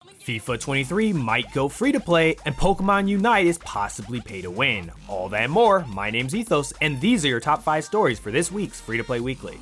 FIFA 23 might go free to play, and Pokemon Unite is possibly pay to win. All that and more. My name's Ethos, and these are your top 5 stories for this week's Free to Play Weekly.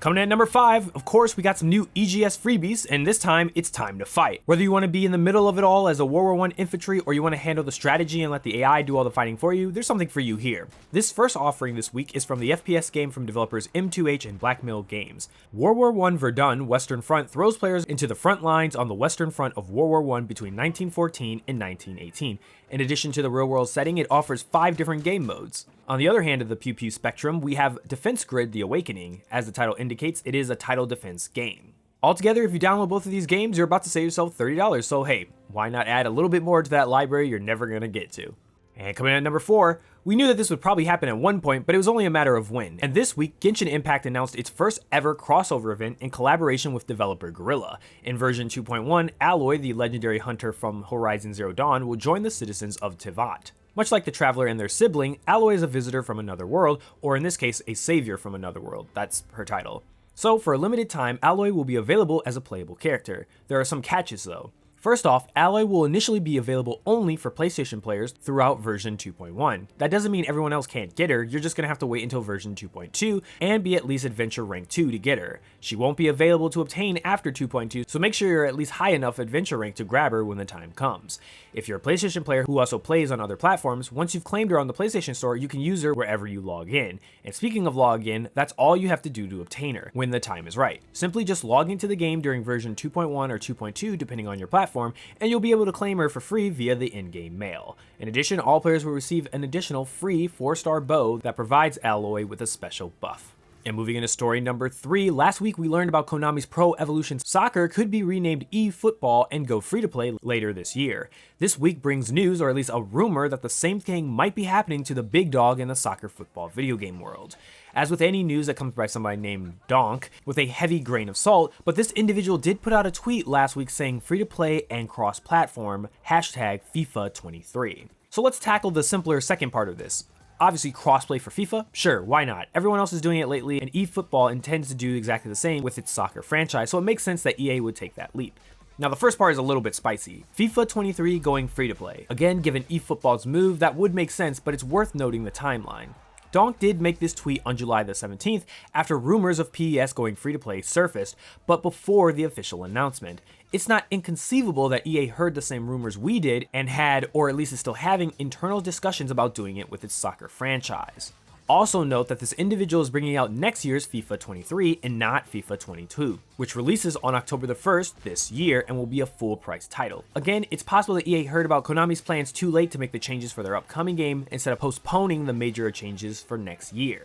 Coming in at number 5, of course, we got some new EGS freebies, and this time, it's time to fight. Whether you want to be in the middle of it all as a World War I infantry, or you want to handle the strategy and let the AI do all the fighting for you, there's something for you here. This first offering this week is from the FPS game from developers M2H and Blackmill Games. World War I Verdun Western Front throws players into the front lines on the Western Front of World War I between 1914 and 1918. In addition to the real-world setting, it offers 5 different game modes. On the other hand of the Pew Pew spectrum, we have Defense Grid: The Awakening. As the title indicates, it is a title defense game. Altogether, if you download both of these games, you're about to save yourself $30, so hey, why not add a little bit more to that library you're never gonna get to? And coming in at number 4, we knew that this would probably happen at one point, but it was only a matter of when. And this week, Genshin Impact announced its first ever crossover event in collaboration with developer Guerrilla. In version 2.1, Aloy, the legendary hunter from Horizon Zero Dawn, will join the citizens of Teyvat. Much like the Traveler and their sibling, Aloy is a visitor from another world, or in this case, a savior from another world. That's her title. So for a limited time, Aloy will be available as a playable character. There are some catches though. First off, Aloy will initially be available only for PlayStation players throughout version 2.1. That doesn't mean everyone else can't get her, you're just gonna have to wait until version 2.2 and be at least Adventure Rank 2 to get her. She won't be available to obtain after 2.2, so make sure you're at least high enough Adventure Rank to grab her when the time comes. If you're a PlayStation player who also plays on other platforms, once you've claimed her on the PlayStation Store, you can use her wherever you log in. And speaking of log in, that's all you have to do to obtain her, when the time is right. Simply just log into the game during version 2.1 or 2.2, depending on your platform, and you'll be able to claim her for free via the in-game mail. In addition, all players will receive an additional free 4-star bow that provides Aloy with a special buff. And moving into story number 3, last week we learned about Konami's Pro Evolution Soccer could be renamed eFootball and go free to play later this year. This week brings news, or at least a rumor, that the same thing might be happening to the big dog in the soccer football video game world. As with any news that comes by somebody named Donk, with a heavy grain of salt, but this individual did put out a tweet last week saying free to play and cross-platform, hashtag FIFA23. So let's tackle the simpler second part of this. Obviously, crossplay for FIFA? Sure, why not? Everyone else is doing it lately, and eFootball intends to do exactly the same with its soccer franchise, so it makes sense that EA would take that leap. Now, the first part is a little bit spicy. FIFA 23 going free to play. Again, given eFootball's move, that would make sense, but it's worth noting the timeline. Donk did make this tweet on July the 17th after rumors of PES going free to play surfaced, but before the official announcement. It's not inconceivable that EA heard the same rumors we did and had, or at least is still having, internal discussions about doing it with its soccer franchise. Also note that this individual is bringing out next year's FIFA 23 and not FIFA 22, which releases on October the 1st this year and will be a full price title. Again, it's possible that EA heard about Konami's plans too late to make the changes for their upcoming game instead of postponing the major changes for next year.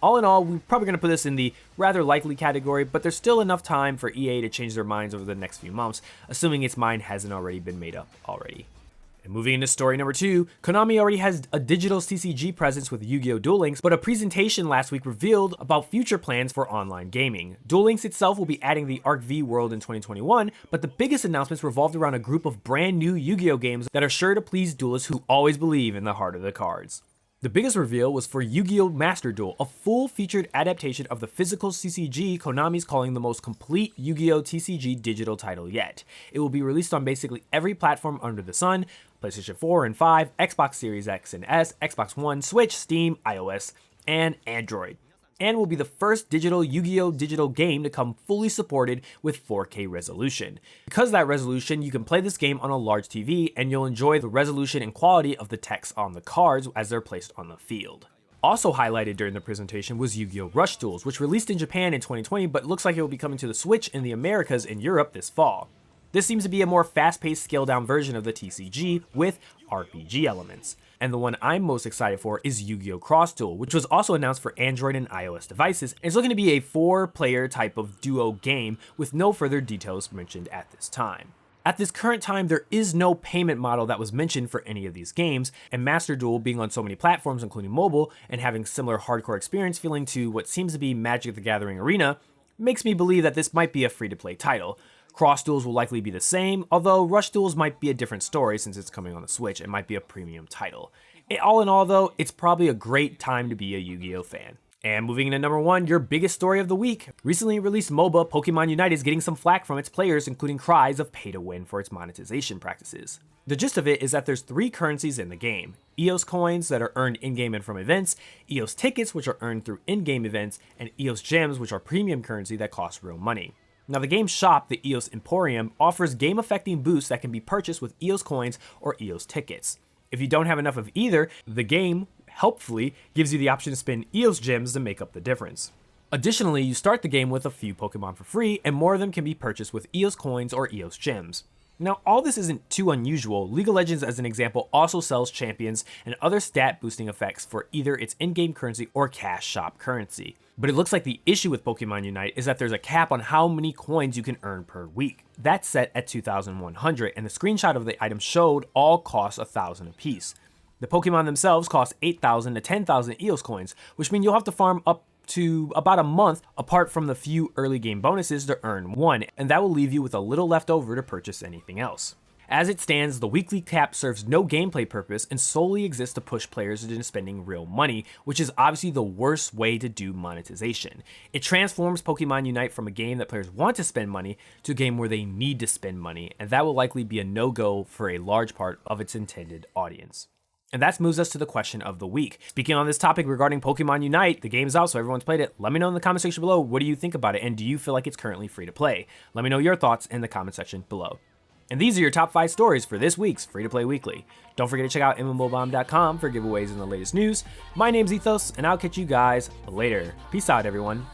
All in all, we're probably going to put this in the rather likely category, but there's still enough time for EA to change their minds over the next few months, assuming its mind hasn't already been made up already. And moving into story number 2, Konami already has a digital CCG presence with Yu-Gi-Oh! Duel Links, but a presentation last week revealed about future plans for online gaming. Duel Links itself will be adding the Arc V world in 2021, but the biggest announcements revolved around a group of brand new Yu-Gi-Oh! Games that are sure to please duelists who always believe in the heart of the cards. The biggest reveal was for Yu-Gi-Oh! Master Duel, a full-featured adaptation of the physical CCG Konami's calling the most complete Yu-Gi-Oh! TCG digital title yet. It will be released on basically every platform under the sun: PlayStation 4 and 5, Xbox Series X and S, Xbox One, Switch, Steam, iOS, and Android. And will be the first digital Yu-Gi-Oh! Digital game to come fully supported with 4K resolution. Because of that resolution, you can play this game on a large TV and you'll enjoy the resolution and quality of the text on the cards as they're placed on the field. Also highlighted during the presentation was Yu-Gi-Oh! Rush Duels, which released in Japan in 2020 but looks like it will be coming to the Switch in the Americas and Europe this fall. This seems to be a more fast-paced, scaled-down version of the TCG with RPG elements. And the one I'm most excited for is Yu-Gi-Oh! Cross Duel, which was also announced for Android and iOS devices, and it's looking to be a 4-player type of duo game with no further details mentioned at this time. At this current time, there is no payment model that was mentioned for any of these games, and Master Duel being on so many platforms including mobile and having similar hardcore experience feeling to what seems to be Magic the Gathering Arena makes me believe that this might be a free-to-play title. Cross Duels will likely be the same, although Rush Duels might be a different story since it's coming on the Switch and might be a premium title. All in all though, it's probably a great time to be a Yu-Gi-Oh! Fan. And moving into number 1, your biggest story of the week. Recently released MOBA Pokemon Unite is getting some flack from its players, including cries of pay to win for its monetization practices. The gist of it is that there's 3 currencies in the game: Ethos coins that are earned in-game and from events, Ethos tickets which are earned through in-game events, and Ethos gems which are premium currency that cost real money. Now the game's shop, the Ethos Emporium, offers game-affecting boosts that can be purchased with Ethos coins or Ethos tickets. If you don't have enough of either, the game helpfully gives you the option to spend Ethos gems to make up the difference. Additionally, you start the game with a few Pokemon for free, and more of them can be purchased with Ethos coins or Ethos gems. Now, all this isn't too unusual. League of Legends, as an example, also sells champions and other stat boosting effects for either its in-game currency or cash shop currency. But it looks like the issue with Pokemon Unite is that there's a cap on how many coins you can earn per week. That's set at 2,100, and the screenshot of the item showed all cost 1,000 apiece. The Pokemon themselves cost 8,000 to 10,000 Ethos coins, which means you'll have to farm up to about a month apart from the few early game bonuses to earn one, and that will leave you with a little left over to purchase anything else. As it stands, the weekly cap serves no gameplay purpose and solely exists to push players into spending real money, which is obviously the worst way to do monetization. It transforms Pokemon Unite from a game that players want to spend money to a game where they need to spend money, and that will likely be a no-go for a large part of its intended audience. And that moves us to the question of the week. Speaking on this topic regarding Pokemon Unite, the game's out, so everyone's played it. Let me know in the comment section below, what do you think about it, and do you feel like it's currently free to play? Let me know your thoughts in the comment section below. And these are your top 5 stories for this week's Free to Play Weekly. Don't forget to check out mmobomb.com for giveaways and the latest news. My name's Ethos, and I'll catch you guys later. Peace out, everyone.